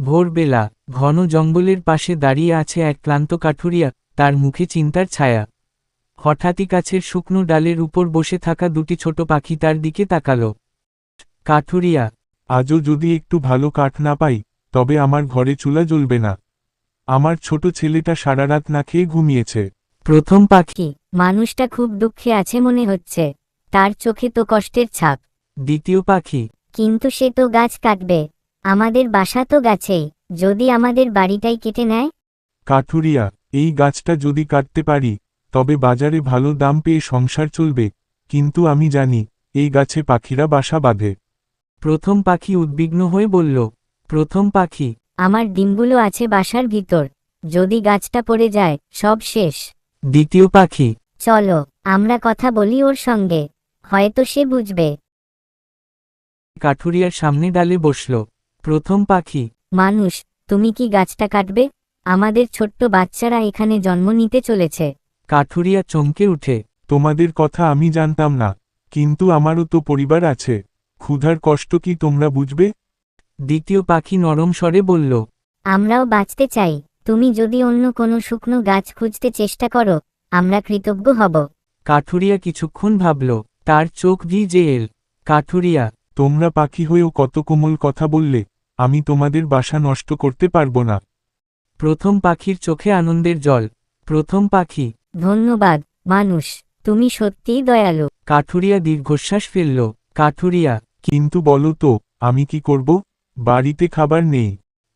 ভোরবেলা ঘন জঙ্গলের পাশে দাঁড়িয়ে আছে এক ক্লান্ত কাঠুরিয়া, তার মুখে চিন্তার ছায়া। হঠাৎই গাছের শুকনো ডালের উপর বসে থাকা দুটি ছোট পাখি তার দিকে তাকালো। কাঠুরিয়া, আজও যদি একটু ভালো কাঠ না পাই, তবে আমার ঘরে চুলা জ্বলবে না। আমার ছোট ছেলেটা সারা রাত না খেয়ে ঘুমিয়েছে। প্রথম পাখি। মানুষটা খুব দুঃখে আছে মনে হচ্ছে, তার চোখে তো কষ্টের ছাপ। দ্বিতীয় পাখি। কিন্তু সে তো গাছ কাটবে, আমাদের বাসা তো গাছেই, যদি আমাদের বাড়িটাই কেটে নেয়। কাঠুরিয়া, এই গাছটা যদি কাটতে পারি, তবে বাজারে ভালো দাম পেয়ে সংসার চলবে, কিন্তু আমি জানি এই গাছে পাখিরা বাসা বাঁধে। প্রথম পাখি উদ্বিগ্ন হয়ে বলল। প্রথম পাখি। আমার ডিমগুলো আছে বাসার ভিতর, যদি গাছটা পড়ে যায় সব শেষ। দ্বিতীয় পাখি। চলো আমরা কথা বলি ওর সঙ্গে, হয়তো সে বুঝবে। কাঠুরিয়ার সামনে ডালে বসল। প্রথম পাখি। মানুষ, তুমি কি গাছটা কাটবে? আমাদের ছোট্ট বাচ্চারা এখানে জন্ম নিতে চলেছে। কাঠুরিয়া চমকে উঠে। তোমাদের কথা আমি জানতাম না, কিন্তু আমারও তো পরিবার আছে, ক্ষুধার কষ্ট কি তোমরা বুঝবে? দ্বিতীয় পাখি নরম স্বরে বলল। আমরাও বাঁচতে চাই, তুমি যদি অন্য কোনো শুকনো গাছ খুঁজতে চেষ্টা করো, আমরা কৃতজ্ঞ হব। কাঠুরিয়া কিছুক্ষণ ভাবল, তার চোখ ভিজে এল। কাঠুরিয়া। তোমরা পাখি হয়েও কত কোমল কথা বললে, আমি তোমাদের বাসা নষ্ট করতে পারবো না। প্রথম পাখির চোখে আনন্দের জল। প্রথম পাখি। ধন্যবাদ মানুষ, তুমি সত্যিই দয়ালু। কাঠুরিয়া দীর্ঘশ্বাস ফেলল। কাঠুরিয়া। কিন্তু বলো তো, আমি কি করব? বাড়িতে খাবার নেই।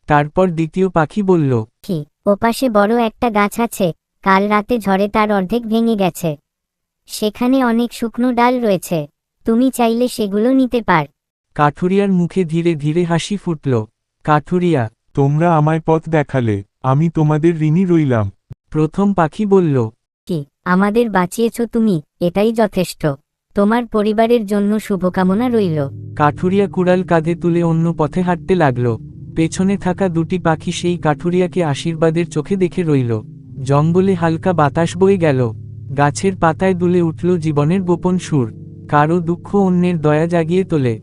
তারপর দ্বিতীয় পাখি বলল। কি, ওপাশে বড় একটা গাছ আছে, কাল রাতে ঝড়ে তার অর্ধেক ভেঙে গেছে। সেখানে অনেক শুকনো ডাল রয়েছে, তুমি চাইলে সেগুলো নিতে পার। কাঠুরিয়ার মুখে ধীরে ধীরে হাসি ফুটল। কাঠুরিয়া। তোমরা আমায় পথ দেখালে, আমি তোমাদের ঋণী রইলাম। প্রথম পাখি বলল। কি, আমাদের বাঁচিয়েছ তুমি, এটাই যথেষ্ট। তোমার পরিবারের জন্য শুভকামনা রইল। কাঠুরিয়া কুড়াল কাঁধে তুলে অন্য পথে হাঁটতে লাগল। পেছনে থাকা দুটি পাখি সেই কাঠুরিয়াকে আশীর্বাদের চোখে দেখে রইল। জঙ্গলে হালকা বাতাস বয়ে গেল। গাছের পাতায় দুলে উঠল জীবনের গোপন সুর। কারো দুঃখ অন্যের দয়া জাগিয়ে তোলে।